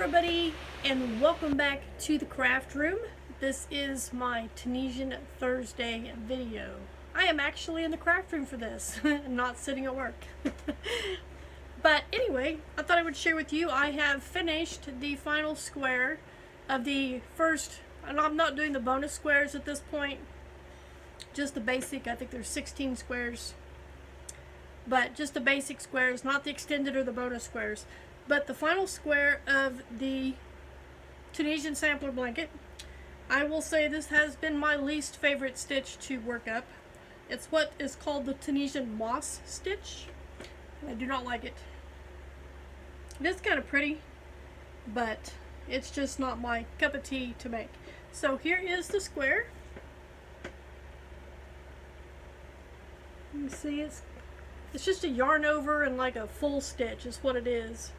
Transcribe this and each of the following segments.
everybody, and welcome back to the craft room. This is my Tunisian Thursday video. I am actually in the craft room for this, not sitting at work. But anyway, I thought I would share with you, I have finished the final square of the first, and I'm not doing the bonus squares at this point, just the basic. I think there's 16 squares, but just the basic squares, not the extended or the bonus squares. But the final square of the Tunisian sampler blanket, I will say this has been my least favorite stitch to work up. It's what is called the Tunisian moss stitch. I do not like it. It is kind of pretty, but it's just not my cup of tea to make. So here is the square. You see, it's just a yarn over and like a full stitch is what it is.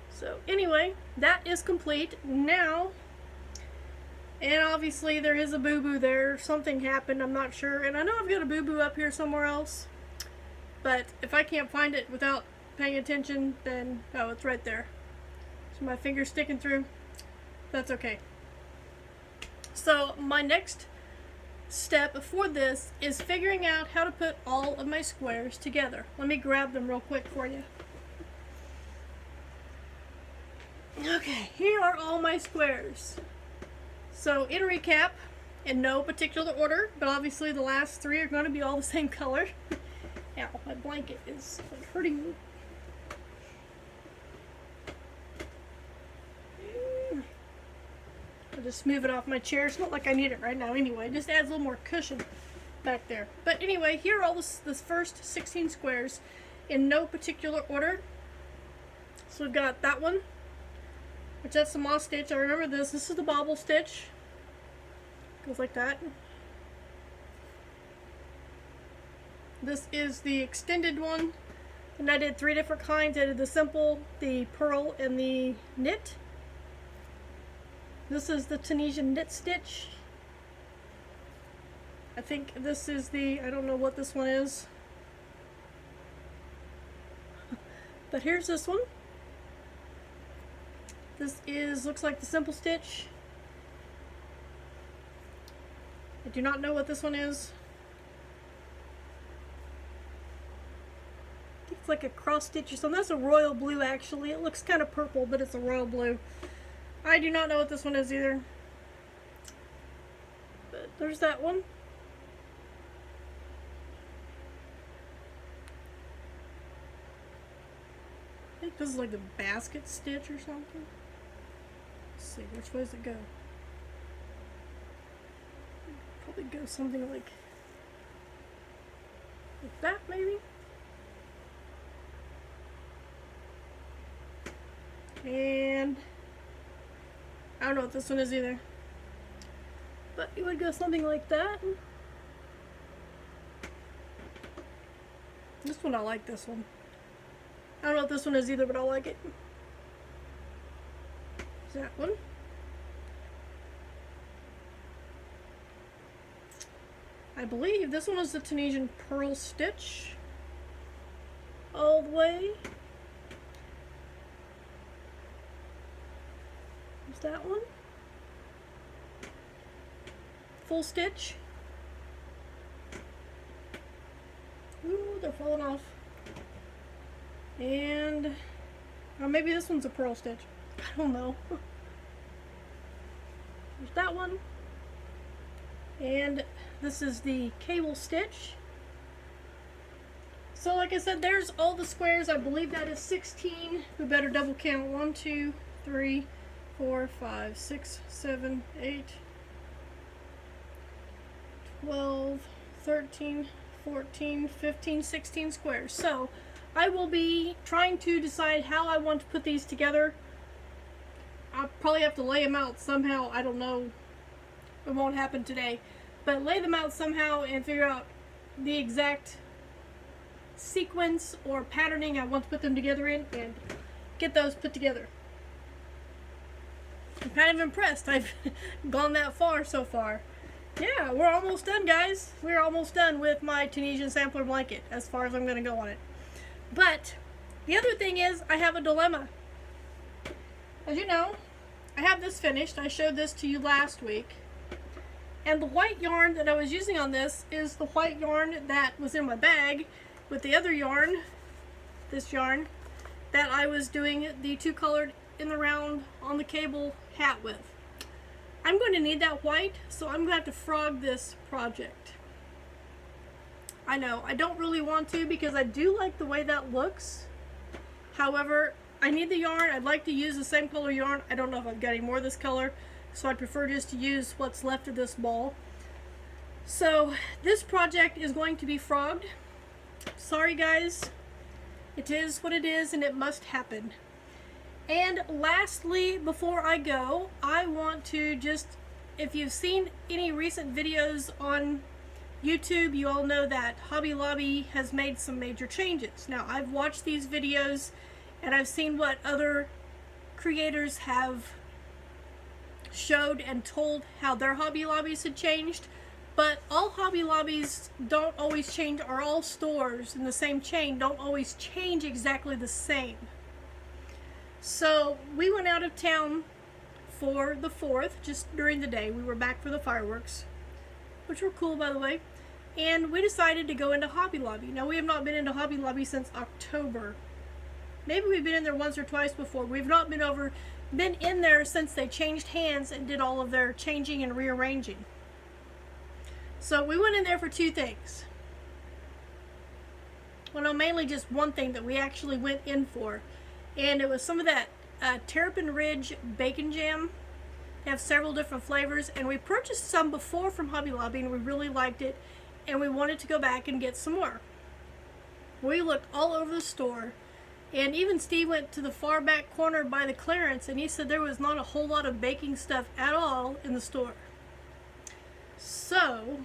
So anyway, that is complete now, and obviously there is a boo-boo there. Something happened, I'm not sure, and I know I've got a boo-boo up here somewhere else, but if I can't find it without paying attention, then oh, it's right there. So my finger's sticking through. That's okay. So my next step for this is figuring out how to put all of my squares together. Let me grab them real quick for you. Okay, here are all my squares. So in recap, in no particular order, but obviously the last three are going to be all the same color. Ow, my blanket is like hurting me. I'll just move it off my chair. It's not like I need it right now anyway. It just adds a little more cushion back there. But anyway, here are all this first 16 squares in no particular order. So we've got that one, which that's the moss stitch. I remember this. This is the bobble stitch. Goes like that. This is the extended one. And I did three different kinds. I did the simple, the pearl, and the knit. This is the Tunisian knit stitch. I think this is the, I don't know what this one is. But here's this one. This looks like the simple stitch. I do not know what this one is. I think it's like a cross stitch or something. That's a royal blue actually. It looks kind of purple, but it's a royal blue. I do not know what this one is either. But there's that one. I think this is like a basket stitch or something. Let's see, which way does it go? Probably go something like that, maybe? And I don't know what this one is either. But it would go something like that. This one, I like this one. I don't know what this one is either, but I like it. That one. I believe this one is the Tunisian pearl stitch all the way. There's that one. Full stitch. Ooh, they're falling off. And maybe this one's a pearl stitch. I don't know. There's that one. And this is the cable stitch. So like I said, there's all the squares. I believe that is 16. We better double count. 1, 2, 3, 4, 5, 6, 7, 8, 12, 13, 14, 15, 16 squares. So I will be trying to decide how I want to put these together. I'll probably have to lay them out somehow. I don't know. It won't happen today. But lay them out somehow and figure out the exact sequence or patterning I want to put them together in and get those put together. I'm kind of impressed. I've gone that far so far. Yeah, we're almost done, guys. We're almost done with my Tunisian sampler blanket as far as I'm going to go on it. But the other thing is I have a dilemma. as you know, I have this finished. I showed this to you last week. And the white yarn that I was using on this is the white yarn that was in my bag with the other yarn, this yarn, that I was doing the two-colored in the round on the cable hat with. I'm going to need that white, so I'm going to have to frog this project. I know, I don't really want to because I do like the way that looks. However, I need the yarn. I'd like to use the same color yarn. I don't know if I've got any more of this color, so I'd prefer just to use what's left of this ball. So this project is going to be frogged. Sorry guys, it is what it is and it must happen. And lastly, before I go, I want to just, if you've seen any recent videos on YouTube, you all know that Hobby Lobby has made some major changes. Now, I've watched these videos and I've seen what other creators have showed and told how their Hobby Lobbies had changed, but all Hobby Lobbies don't always change, or all stores in the same chain don't always change exactly the same. So we went out of town for the 4th, just during the day. We were back for the fireworks, which were cool, by the way. And we decided to go into Hobby Lobby. Now, we have not been into Hobby Lobby since October. Maybe we've been in there once or twice before. We've not been in there since they changed hands and did all of their changing and rearranging. So we went in there for two things. Well, no, mainly just one thing that we actually went in for. And it was some of that Terrapin Ridge bacon jam. They have several different flavors, and we purchased some before from Hobby Lobby and we really liked it, and we wanted to go back and get some more. We looked all over the store, and even Steve went to the far back corner by the clearance, and he said there was not a whole lot of baking stuff at all in the store. So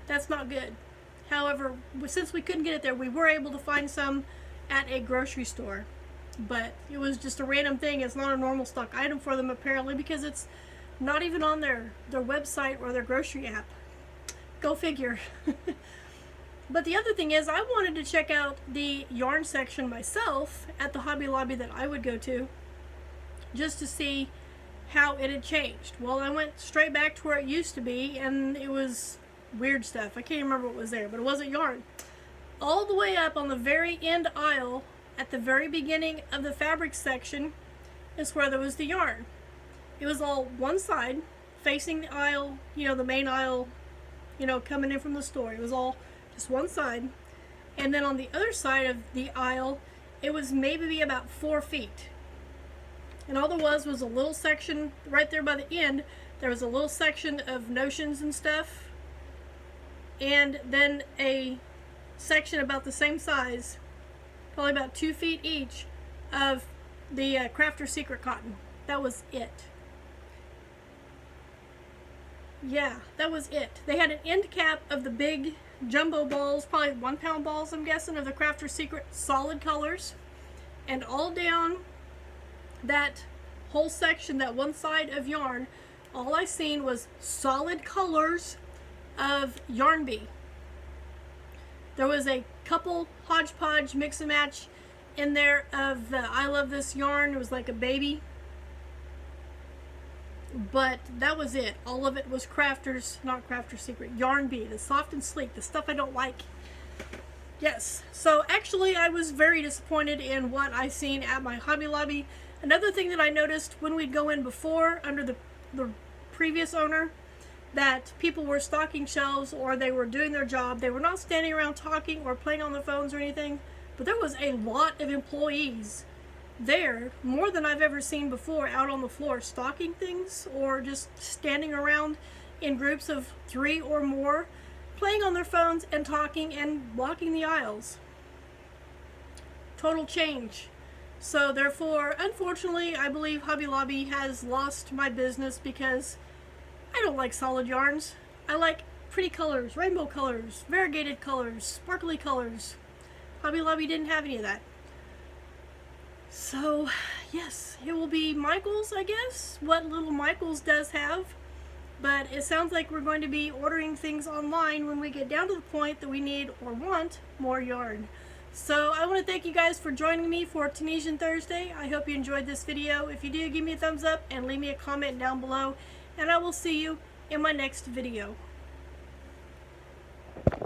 that's not good. However, since we couldn't get it there, we were able to find some at a grocery store. But it was just a random thing. It's not a normal stock item for them apparently, because it's not even on their website or their grocery app. Go figure. But the other thing is, I wanted to check out the yarn section myself at the Hobby Lobby that I would go to, just to see how it had changed. Well, I went straight back to where it used to be, and it was weird stuff. I can't even remember what was there, but it wasn't yarn. All the way up on the very end aisle, at the very beginning of the fabric section, is where there was the yarn. It was all one side, facing the aisle, you know, the main aisle, you know, coming in from the store. It was all just one side. And then on the other side of the aisle, it was maybe about 4 feet. And all there was a little section right there by the end. There was a little section of notions and stuff. And then a section about the same size, probably about 2 feet each, of the Crafter Secret cotton. That was it. Yeah, that was it. They had an end cap of the big jumbo balls, probably 1 pound balls, I'm guessing, of the Crafter Secret solid colors. And all down that whole section, that one side of yarn, all I seen was solid colors of Yarn Bee. There was a couple hodgepodge mix and match in there of the I Love This yarn. It was like a baby. But that was it. All of it was Crafters, not Crafter Secret, Yarn Bee, the soft and sleek, the stuff I don't like. Yes, so actually I was very disappointed in what I seen at my Hobby Lobby. Another thing that I noticed when we'd go in before, under the previous owner, that people were stocking shelves or they were doing their job. They were not standing around talking or playing on their phones or anything, but there was a lot of employees there, more than I've ever seen before, out on the floor stocking things or just standing around in groups of 3 or more, playing on their phones and talking and blocking the aisles. Total change. So therefore, unfortunately, I believe Hobby Lobby has lost my business because I don't like solid yarns. I like pretty colors, rainbow colors, variegated colors, sparkly colors. Hobby Lobby didn't have any of that. So, yes, it will be Michaels, I guess, what little Michaels does have. But it sounds like we're going to be ordering things online when we get down to the point that we need or want more yarn. So I want to thank you guys for joining me for Tunisian Thursday. I hope you enjoyed this video. If you do, give me a thumbs up and leave me a comment down below. And I will see you in my next video.